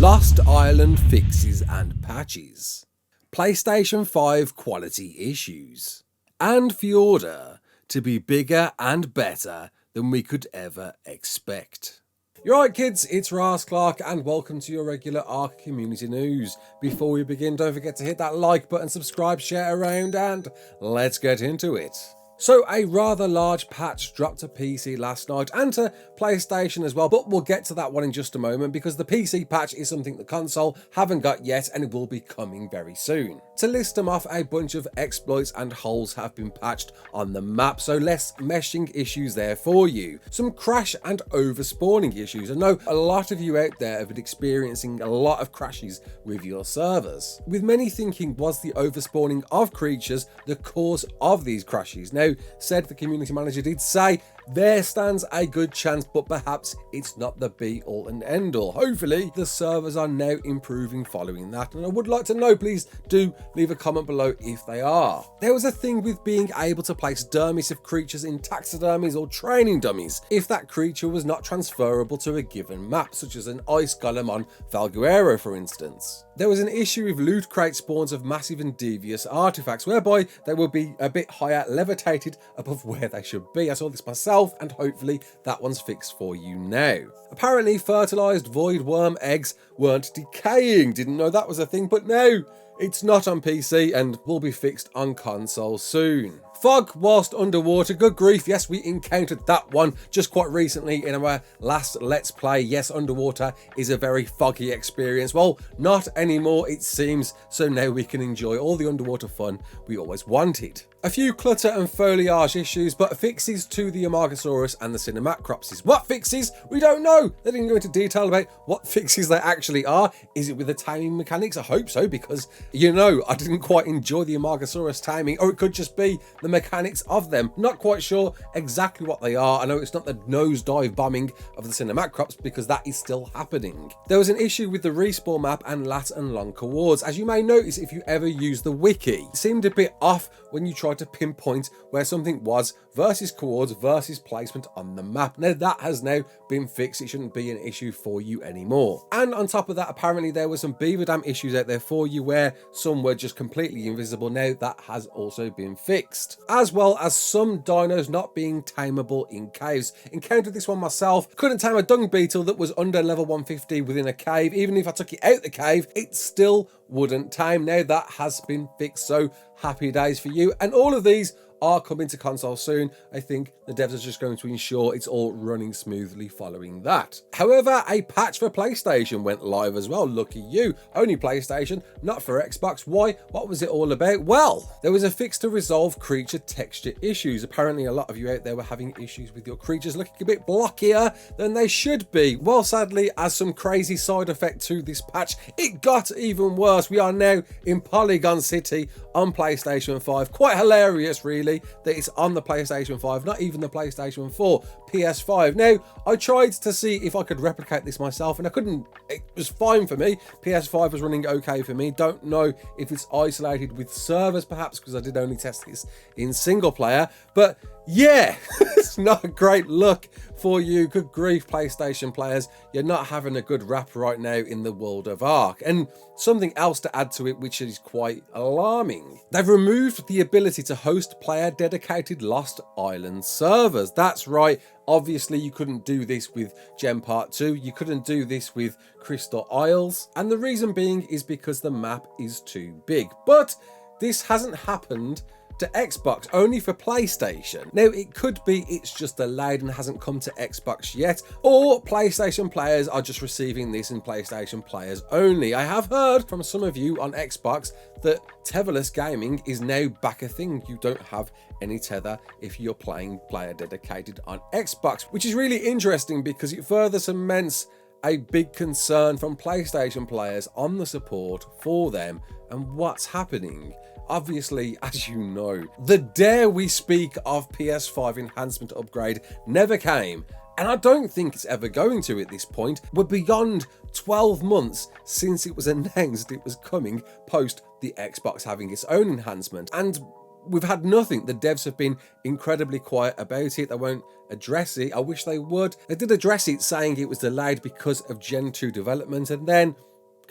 Lost Island fixes and patches, PlayStation 5 quality issues, and Fjordur to be bigger and better than we could ever expect. You're right, kids, it's Raasclark and welcome to your regular ARK community news. Before we begin, don't forget to hit that like button, subscribe, share around, and let's get into it. So a rather large patch dropped to PC last night and to PlayStation as well, but we'll get to that one in just a moment because the PC patch is something the console haven't got yet and it will be coming very soon. To list them off, a bunch of exploits and holes have been patched on the map, so less meshing issues there for you. Some crash and overspawning issues. I know a lot of you out there have been experiencing a lot of crashes with your servers, with many thinking was the overspawning of creatures the cause of these crashes. Now, said the community manager did say there stands a good chance, but perhaps it's not the be all and end all. Hopefully the servers are now improving following that, and I would like to know, please do leave a comment below if they are. There was a thing with being able to place dummies of creatures in taxidermies or training dummies if that creature was not transferable to a given map, such as an ice golem on Valguero for instance. There was an issue with loot crate spawns of massive and devious artifacts, whereby they will be a bit higher levitated above where they should be. I saw this myself and hopefully that one's fixed for you now. Apparently fertilized void worm eggs weren't decaying. Didn't know that was a thing, but no, it's not on PC and will be fixed on console soon. Fog whilst underwater, good grief, yes, we encountered that one just quite recently in our last Let's Play. Yes, underwater is a very foggy experience. Well, not anymore it seems, so now we can enjoy all the underwater fun we always wanted. A few clutter and foliage issues, but fixes to the Amargasaurus and the Cinematcropses. What fixes? We don't know. They didn't go into detail about what fixes they actually are. Is it with the timing mechanics? I hope so, because, you know, I didn't quite enjoy the Amargasaurus timing, or it could just be the mechanics of them. Not quite sure exactly what they are. I know it's not the nosedive bombing of the Cinematcrops because that is still happening. There was an issue with the respawn map and lat and long coords. As you may notice if you ever use the wiki, it seemed a bit off when you tried to pinpoint where something was versus coords versus placement on the map. Now that has now been fixed. It shouldn't be an issue for you anymore. And on top of that, apparently there were some beaver dam issues out there for you where some were just completely invisible. Now that has also been fixed, as well as some dinos not being tameable in caves. Encountered this one myself. Couldn't tame a dung beetle that was under level 150 within a cave. Even if I took it out the cave, it still wouldn't tame. Now that has been fixed, so happy days for you. And all of these are coming to console soon. I think the devs are just going to ensure it's all running smoothly following that. However, a patch for PlayStation went live as well. Lucky you. Only PlayStation, not for Xbox. Why? What was it all about? Well, there was a fix to resolve creature texture issues. Apparently a lot of you out there were having issues with your creatures looking a bit blockier than they should be. Well, sadly, as some crazy side effect to this patch, it got even worse. We are now in Polygon City on PlayStation 5. Quite hilarious, really, that it's on the PlayStation 5, not even the PlayStation 4, PS5. Now, I tried to see if I could replicate this myself and I couldn't. It was fine for me. PS5 was running okay for me. Don't know if it's isolated with servers perhaps because I did only test this in single player, but yeah, it's not a great look for you. Good grief, PlayStation players. You're not having a good rap right now in the world of ARK. And something else to add to it, which is quite alarming. They've removed the ability to host player-dedicated Lost Island servers. That's right. Obviously, you couldn't do this with Gem Part 2. You couldn't do this with Crystal Isles. And the reason being is because the map is too big. But this hasn't happened to Xbox, only for PlayStation. Now, it could be it's just delayed and hasn't come to Xbox yet, or PlayStation players are just receiving this in PlayStation players only. I have heard from some of you on Xbox that tetherless gaming is now back a thing. You don't have any tether if you're playing player dedicated on Xbox, which is really interesting because it further cements a big concern from PlayStation players on the support for them and what's happening. Obviously, as you know, the dare we speak of PS5 enhancement upgrade never came, and I don't think it's ever going to at this point. We're beyond 12 months since it was announced it was coming post the Xbox having its own enhancement, and we've had nothing. The devs have been incredibly quiet about it. They won't address it. I wish they would. They did address it, saying it was delayed because of Gen 2 development, and then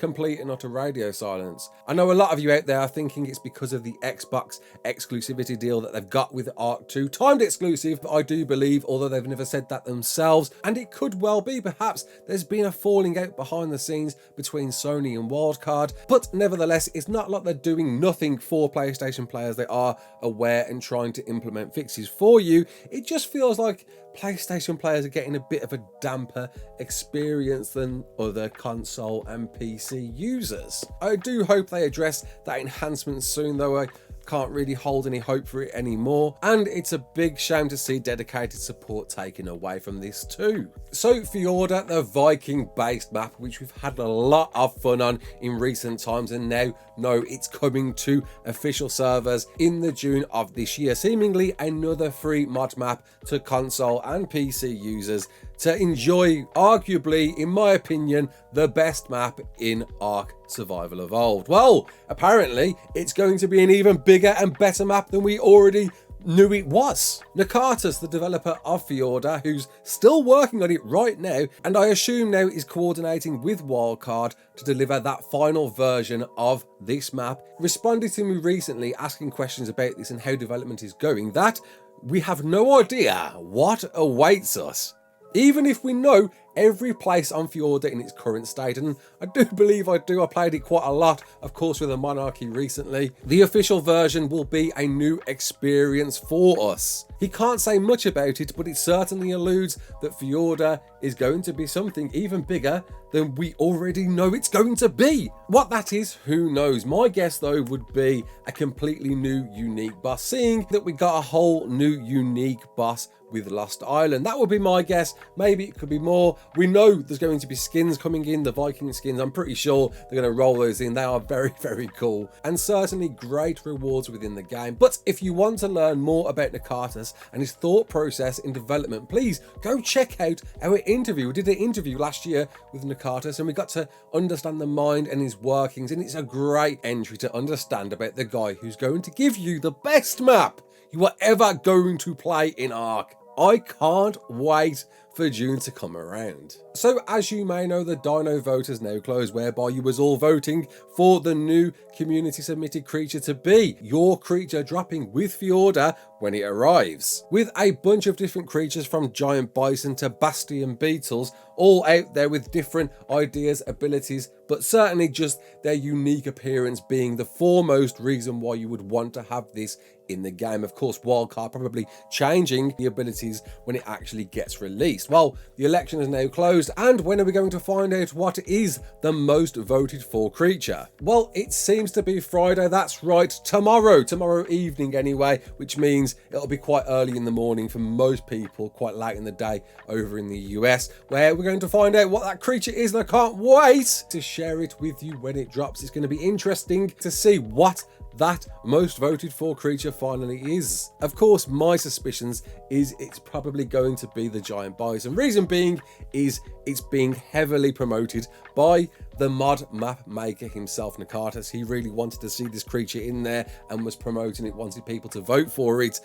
complete and utter radio silence. I know a lot of you out there are thinking it's because of the Xbox exclusivity deal that they've got with ARK 2, timed exclusive, but I do believe, although they've never said that themselves, and it could well be, perhaps there's been a falling out behind the scenes between Sony and Wildcard, but nevertheless, it's not like they're doing nothing for PlayStation players. They are aware and trying to implement fixes for you. It just feels like PlayStation players are getting a bit of a damper experience than other console and PC users. I do hope they address that enhancement soon, though I can't really hold any hope for it anymore, and it's a big shame to see dedicated support taken away from this too. So Fjordur, the Viking based map, which we've had a lot of fun on in recent times, and now know it's coming to official servers in the June of this year, seemingly another free mod map to console and PC users to enjoy, arguably, in my opinion, the best map in ARK Survival Evolved. Well, apparently it's going to be an even bigger and better map than we already knew it was. Nakatas, the developer of Fjordur, who's still working on it right now, and I assume now is coordinating with Wildcard to deliver that final version of this map, responded to me recently asking questions about this and how development is going, that we have no idea what awaits us, even if we know every place on Fjordur in its current state, and I do believe I do. I played it quite a lot, of course, with a Monarchy recently. The official version will be a new experience for us. He can't say much about it, but it certainly alludes that Fjordur is going to be something even bigger than we already know it's going to be. What that is, who knows? My guess, though, would be a completely new, unique boss, seeing that we got a whole new, unique boss with Lost Island. That would be my guess. Maybe it could be more. We know there's going to be skins coming in, the Viking skins. I'm pretty sure they're going to roll those in. They are very, very cool, and certainly great rewards within the game. But if you want to learn more about Nakatas and his thought process in development, please go check out our interview. We did an interview last year with Nakatas, and we got to understand the mind and his workings, and it's a great entry to understand about the guy who's going to give you the best map you are ever going to play in ARK. I can't wait for June to come around. So as you may know, the Dino Vote is now closed, whereby you was all voting for the new community submitted creature to be your creature dropping with Fjordur when it arrives, with a bunch of different creatures from giant bison to bastion beetles, all out there with different ideas, abilities, but certainly just their unique appearance being the foremost reason why you would want to have this in the game. Of course, Wildcard probably changing the abilities when it actually gets released. Well, the election is now closed, and when are we going to find out what is the most voted for creature? Well, it seems to be Friday. That's right, tomorrow evening anyway, which means it'll be quite early in the morning for most people, quite late in the day over in the US, where we're going to find out what that creature is, and I can't wait to share it with you when it drops. It's going to be interesting to see what that most voted for creature finally is. Of course, my suspicions is it's probably going to be the giant bison. Reason being is it's being heavily promoted by the mod map maker himself, Nakatas. He really wanted to see this creature in there and was promoting it, wanted people to vote for it.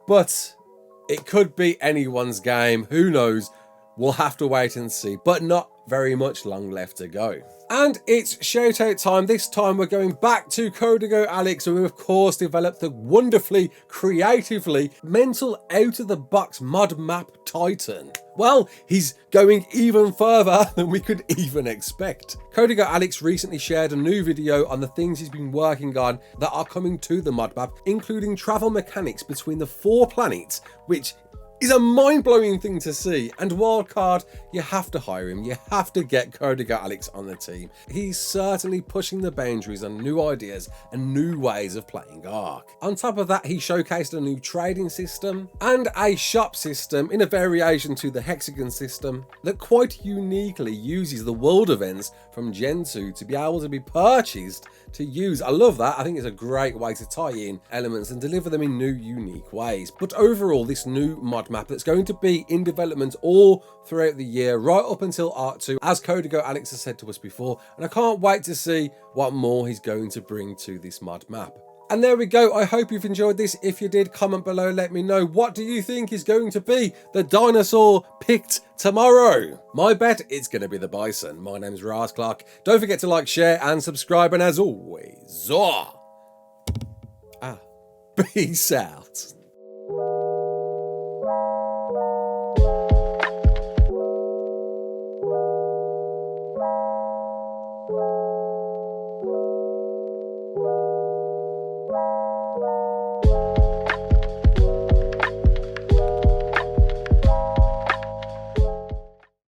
But it could be anyone's game, who knows? We'll have to wait and see, but not very much long left to go. And it's shout out time. This time we're going back to codigoalex, who of course developed the wonderfully, creatively, mental out of the box mod map Titan. Well, he's going even further than we could even expect. codigoalex recently shared a new video on the things he's been working on that are coming to the mod map, including travel mechanics between the 4 planets, which is a mind-blowing thing to see. And Wildcard, you have to hire him. You have to get codigoalex on the team. He's certainly pushing the boundaries on new ideas and new ways of playing ARK. On top of that, he showcased a new trading system and a shop system in a variation to the hexagon system that quite uniquely uses the world events from Gen 2 to be able to be purchased to use. I love that. I think it's a great way to tie in elements and deliver them in new, unique ways. But overall, this new mod map that's going to be in development all throughout the year, right up until ARK 2, as codigoalex has said to us before, and I can't wait to see what more he's going to bring to this mod map. And there we go. I hope you've enjoyed this. If you did, comment below, let me know. What do you think is going to be the dinosaur picked tomorrow? My bet, it's going to be the bison. My name's Raasclark. Don't forget to like, share and subscribe. And as always, peace out.